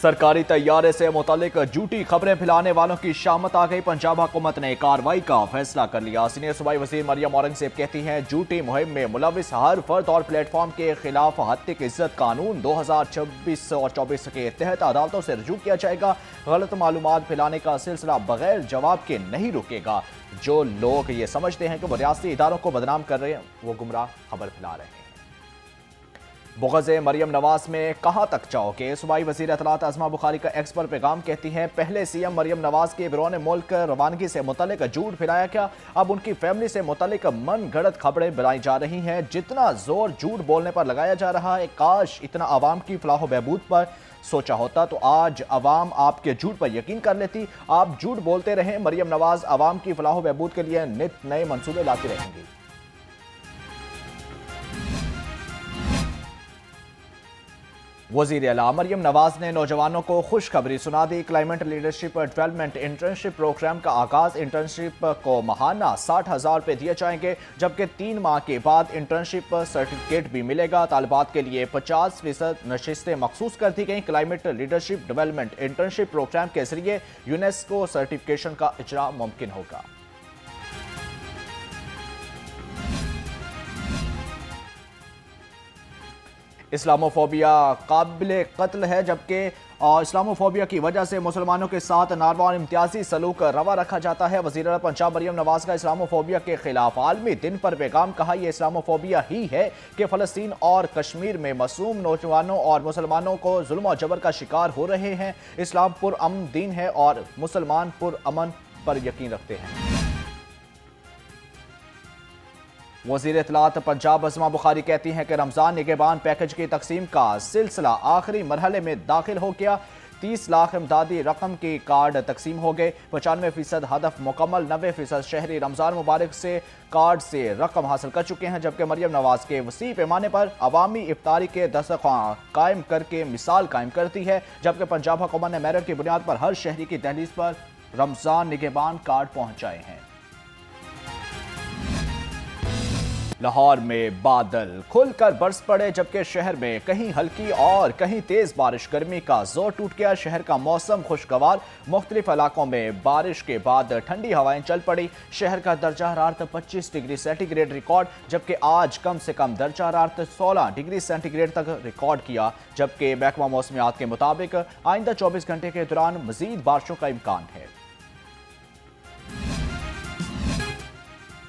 सरकारी तैयारे से मुतालिक झूठी खबरें फैलाने वालों की शामत आ गई। पंजाब हुकूमत ने कार्रवाई का फैसला कर लिया। सीनियर सूबाई वजीर मरियम औरंगजेब कहती हैं, झूठी मुहिम में मुलविस हर फर्द और प्लेटफॉर्म के खिलाफ हत्या की इज्जत कानून 2026 और 24 के तहत अदालतों से रजू किया जाएगा। गलत मालूमात फैलाने का सिलसिला बगैर जवाब के नहीं रुकेगा। जो लोग ये समझते हैं कि वो रियासती इदारों को बदनाम कर रहे हैं, वो गुमराह खबर फैला रहे हैं। बुग़ज़ मरियम नवाज में कहां तक जाओगे? सूबाई वज़ीर इत्तलात आज़मा बुखारी का एक्स पर पैगाम कहती हैं, पहले सीएम मरियम नवाज के बैरून मुल्क रवानगी से मुतल्लिक झूठ फैलाया गया, अब उनकी फैमिली से मुतल्लिक मन गढ़ंत खबरें बनाई जा रही हैं। जितना जोर झूठ बोलने पर लगाया जा रहा है, काश इतना आवाम की फलाह बहबूद पर सोचा होता तो आज अवाम आपके झूठ पर यकीन कर लेती। आप झूठ बोलते रहें, मरियम नवाज अवाम की फलाह बहबूद के लिए नित नए मंसूबे लाती रहेंगी। वज़ीर आला मरियम नवाज ने नौजवानों को खुशखबरी सुना दी। Climate leadership development internship program का आगाज। इंटर्नशिप को माहाना 60,000 रुपये दिए जाएंगे, जबकि 3 माह के बाद इंटर्नशिप सर्टिफिकेट भी मिलेगा। तालिबात के लिए 50% नशिस्तें मखसूस कर दी गई। Climate leadership development internship programme के जरिए यूनेस्को सर्टिफिकेशन का इजरा मुमकिन होगा। इस्लामोफोबिया काबिल कत्ल है, जबकि इस्लामोफोबिया की वजह से मुसलमानों के साथ नारवा और इम्तियाजी सलूक रवा रखा जाता है। वज़ीर आला पंजाब मरियम नवाज का इस्लामोफोबिया के खिलाफ आलमी दिन पर पैगाम। कहा, यह इस्लामोफोबिया ही है कि फ़लस्तीन और कश्मीर में मासूम नौजवानों और मुसलमानों को जुल्म और जबर का शिकार हो रहे हैं। इस्लाम पुरअमन दीन है और मुसलमान पुरअमन पर यकीन रखते हैं। वज़ीर इत्तलात पंजाब आज़मा बुखारी कहती हैं कि रमज़ान निगहबान पैकेज की तकसीम का सिलसिला आखिरी मरहले में दाखिल हो गया। 30 लाख इमदादी रकम की कार्ड तकसीम हो गए। 95% हदफ मुकम्मल। 90% शहरी रमज़ान मुबारक से कार्ड से रकम हासिल कर चुके हैं, जबकि मरियम नवाज के वसी पैमाने पर अवामी इफ्तारी के दस्तरख्वां कायम करके मिसाल कायम करती है। जबकि पंजाब हुकूमत ने मेरिट की बुनियाद पर हर शहरी की दहलीज पर रमज़ान निगहबान कार्ड पहुँचाए हैं। लाहौर में बादल खुलकर बरस पड़े, जबकि शहर में कहीं हल्की और कहीं तेज बारिश। गर्मी का जोर टूट गया। शहर का मौसम खुशगवार। मुख्तलिफ इलाकों में बारिश के बाद ठंडी हवाएं चल पड़ी। शहर का दर्जा हरारत 25 डिग्री सेंटीग्रेड रिकॉर्ड, जबकि आज कम से कम दर्जा हरारत 16 डिग्री सेंटीग्रेड तक रिकॉर्ड किया। जबकि महकमा मौसमियात के मुताबिक आइंदा 24 घंटे के दौरान मजीद बारिशों का इम्कान है।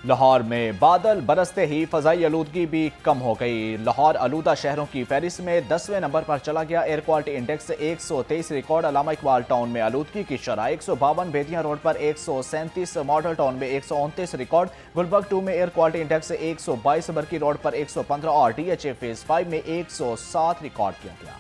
लाहौर में बादल बरसते ही फजाई आलूदगी भी कम हो गई। लाहौर आलूदा शहरों की फहरिस्त में 10वें नंबर पर चला गया। Air quality index 123 record. Allama Iqbal town में आलूदगी की शरह 152, बेदिया रोड पर 137, मॉडल टाउन में 129 रिकॉर्ड। गुलबर्ग 2 में एयर क्वालिटी इंडेक्स 122, बरकी रोड पर 115 और DHA फेज 5 में 107 रिकॉर्ड किया गया।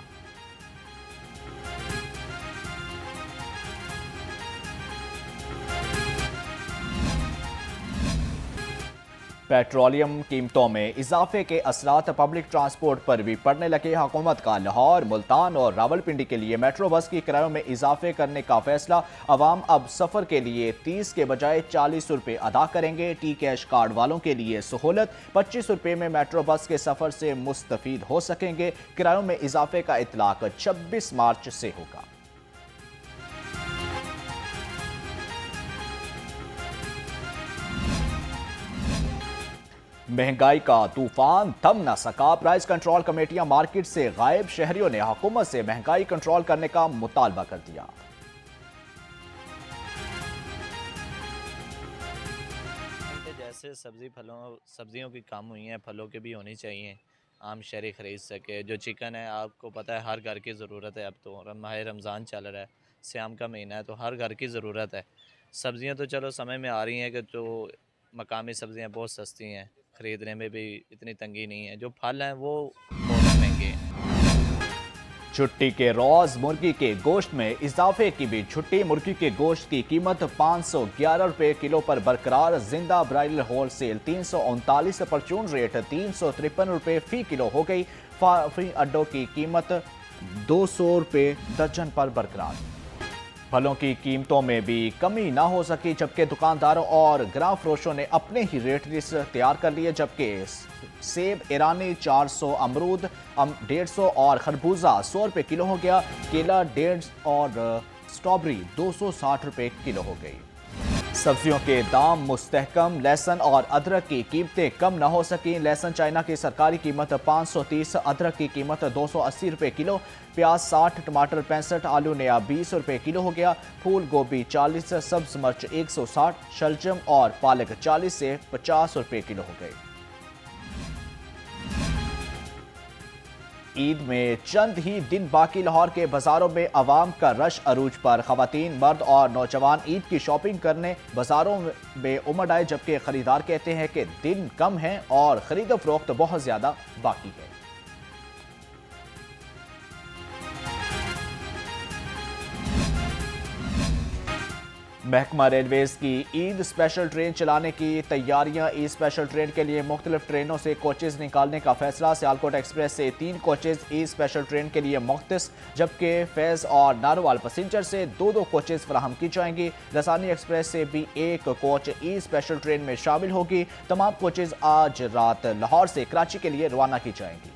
पेट्रोलियम कीमतों में इजाफे के असरात पब्लिक ट्रांसपोर्ट पर भी पड़ने लगे। हुकूमत का लाहौर, मुल्तान और रावलपिंडी के लिए मेट्रो बस की किरायों में इजाफे करने का फैसला। अवाम अब सफ़र के लिए 30 के बजाय 40 रुपये अदा करेंगे। टी कैश कार्ड वालों के लिए सहूलत। 25 रुपये में मेट्रो बस के सफ़र से मुस्तफ़ीद हो सकेंगे। किरायों में इजाफे का इतलाक 26 मार्च से होगा। महंगाई का तूफान थम न सका। प्राइस कंट्रोल कमेटियां मार्केट से गायब। शहरियों ने हुकूमत से महंगाई कंट्रोल करने का मुतालबा कर दिया। जैसे सब्जियों की कम हुई हैं, फलों की भी होनी चाहिए, आम शहरी खरीद सके। जो चिकन है, आपको पता है हर घर की ज़रूरत है। अब तो माह रमज़ान चल रहा है, सियाम का महीना है, तो हर घर की ज़रूरत है। सब्जियां तो चलो समझ में आ रही हैं कि जो मकामी सब्जियां बहुत सस्ती हैं, ख़रीदने में भी इतनी तंगी नहीं है। जो फल हैं वो बहुत महंगे हैं। छुट्टी के रोज मुर्गी के गोश्त में इजाफे की भी छुट्टी। मुर्गी के गोश्त की कीमत 511 रुपये किलो पर बरकरार। जिंदा ब्रायलर होलसेल 339, परचून रेट 353 रुपये फी किलो हो गई। फार्मी अड्डों की कीमत 200 रुपये दर्जन पर बरकरार। फलों की कीमतों में भी कमी ना हो सकी, जबकि दुकानदारों और ग्राम फरोशों ने अपने ही रेट लिस्ट तैयार कर लिए। जबकि सेब ईरानी 400, अमरूद 150 और खरबूजा 100 रुपये किलो हो गया। केला 150 और स्ट्रॉबेरी 260 रुपये किलो हो गई। सब्जियों के दाम मुस्तहकम, लहसुन और अदरक की कीमतें कम न हो सकी। लहसुन चाइना की सरकारी कीमत 530, अदरक की कीमत 280 रुपये किलो, प्याज 60, टमाटर 65, आलू नया 20 रुपये किलो हो गया। फूल गोभी 40, सब्ज मिर्च 160, शलजम और पालक 40 से 50 रुपये किलो हो गई। ईद में चंद ही दिन बाकी, लाहौर के बाजारों में अवाम का रश अरूज पर। खवातीन, मर्द और नौजवान ईद की शॉपिंग करने बाजारों में उमड़ आए, जबकि खरीदार कहते हैं कि दिन कम हैं और खरीदो फरोख्त बहुत ज्यादा बाकी है। महकमा रेलवेज की ईद स्पेशल ट्रेन चलाने की तैयारियां। ईद स्पेशल ट्रेन के लिए मुख्तलिफ ट्रेनों से कोचेज निकालने का फैसला। सियालकोट एक्सप्रेस से 3 कोचेज ईद स्पेशल ट्रेन के लिए मुख्तस, जबकि फैज़ और नारोवाल पैसेंजर से 2-2 कोचेज फराहम की जाएंगी। लसानी एक्सप्रेस से भी 1 कोच ईद स्पेशल ट्रेन में शामिल होगी। तमाम कोचेज आज रात लाहौर से कराची के लिए रवाना की जाएंगी।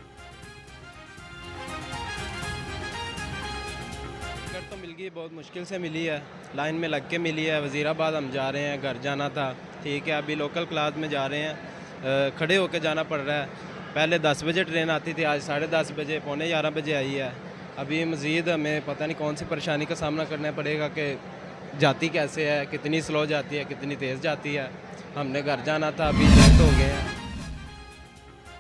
टिकट तो मिल गई, बहुत मुश्किल से मिली है, लाइन में लग के मिली है। वज़ीराबाद हम जा रहे हैं, घर जाना था, ठीक है। अभी लोकल क्लास में जा रहे हैं, खड़े होकर जाना पड़ रहा है। पहले 10 बजे ट्रेन आती थी, आज 10:30 बजे, 11:45 बजे आई है। अभी मज़ीद हमें पता नहीं कौन सी परेशानी का सामना करना पड़ेगा कि जाती कैसे है, कितनी स्लो जाती है, कितनी तेज़ जाती है। हमने घर जाना था, अभी लेट हो गए हैं।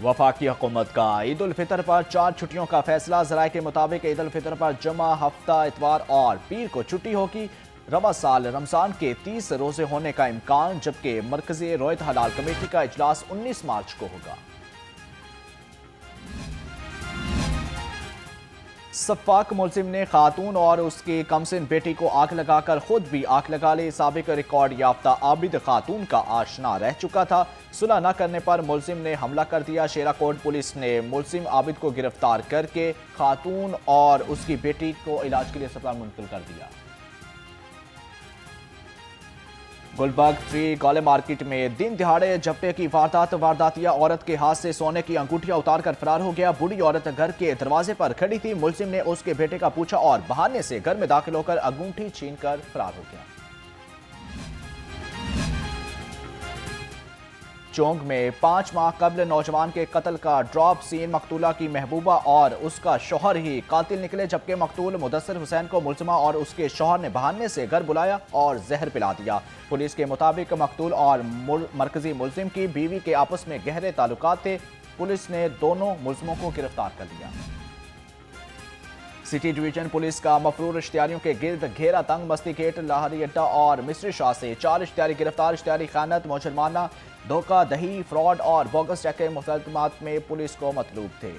वफाकी हुकूमत का ईद उल फितर पर 4 छुट्टियों का फैसला। ज़राए के मुताबिक ईद उल फितर पर जुमा, हफ्ता, इतवार और पीर को छुट्टी होगी। रवा साल रमज़ान के 30 रोजे होने का इम्कान, जबकि मरकजी रोयत हलाल कमेटी का इजलास 19 मार्च को होगा। सफ़ाक मुलजिम ने खातून और उसकी कमसिन बेटी को आग लगाकर खुद भी आग लगा ली। साबिक रिकॉर्ड याफ्ता आबिद खातून का आशना रह चुका था। सुलह न करने पर मुलजिम ने हमला कर दिया। शेराकोट पुलिस ने मुलजिम आबिद को गिरफ्तार करके खातून और उसकी बेटी को इलाज के लिए अस्पताल मुंतकिल कर दिया। गुलबर्ग 3 गौले मार्केट में दिन दिहाड़े झपटे की वारदातिया औरत के हाथ से सोने की अंगूठियां उतारकर फरार हो गया। बूढ़ी औरत घर के दरवाजे पर खड़ी थी। मुलजिम ने उसके बेटे का पूछा और बहाने से घर में दाखिल होकर अंगूठी छीनकर फरार हो गया। चोंग में 5 माह कबल नौजवान के कत्ल का ड्रॉप सीन। मकतूला की महबूबा और उसका शौहर ही कातिल निकले, जबकि मकतूल मुदस्सिर हुसैन को मुलजिमा और उसके शौहर ने बहाने से घर बुलाया और जहर पिला दिया। पुलिस के मुताबिक मकतूल और मरकजी मुलजिम की बीवी के आपस में गहरे ताल्लुकात थे। पुलिस ने दोनों मुलजिमों को गिरफ्तार कर लिया। सिटी डिवीजन पुलिस का मफरूर इश्तियारियों के गिर्द घेरा तंग। मस्ती गेट, लाहौरी अड्डा और मिस्री शाह से 4 इश्तियारी गिरफ्तार। इश्तियारी खानत, मुजरमाना, धोखा दही, फ्रॉड और बोगस चेक के मुकदमात में पुलिस को मतलूब थे।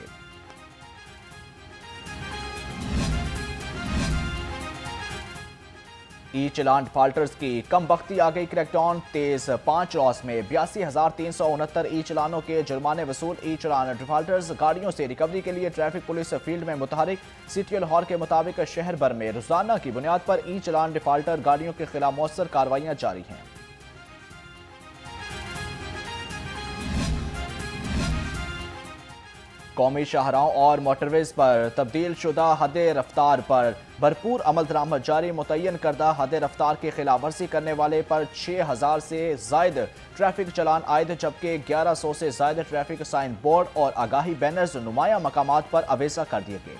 ई चलान डिफाल्टर्स की कम बख्ती आ गई। क्रैकडाउन तेज। 5 लॉस में 82,369 ई चलानों के जुर्माने वसूल। ई चलान डिफाल्टर्स गाड़ियों से रिकवरी के लिए ट्रैफिक पुलिस फील्ड में मुतहरिक। सिटी लाहौर के मुताबिक शहर भर में रोजाना की बुनियाद पर ई चलान डिफाल्टर गाड़ियों के खिलाफ मौसर कार्रवाइयां जारी हैं। कौमी शाहराहों और मोटरवेज पर तब्दील शुदा हद रफ्तार पर भरपूर अमल दरामद जारी। मुतय्यन करदा हद रफ्तार की खिलाफ वर्जी करने वाले पर 6,000 से जायद ट्रैफिक चलान आयद, जबकि 1100 से जायद ट्रैफिक साइन बोर्ड और आगाही बैनर्स नुमाया मकामात पर अवेसा कर दिए गए।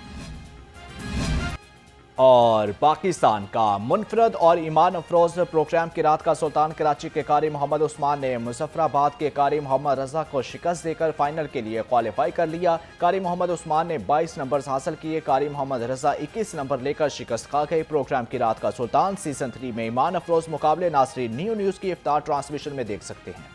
और पाकिस्तान का मुनफरद और ईमान अफरोज प्रोग्राम की रात का सुल्तान कराची के कारी मोहम्मद उस्मान ने मुजफ्फराबाद के कारी मोहम्मद रजा को शिकस्त देकर फाइनल के लिए क्वालिफाई कर लिया। कारी मोहम्मद उस्मान ने 22 नंबर हासिल किए। कारी मोहम्मद रजा 21 नंबर लेकर शिकस्त खा गए। प्रोग्राम की रात का सुल्तान सीजन 3 में ईमान अफरोज मुकाबले नाज़रीन न्यू न्यूज़ की इफ्तार ट्रांसमिशन में देख सकते हैं।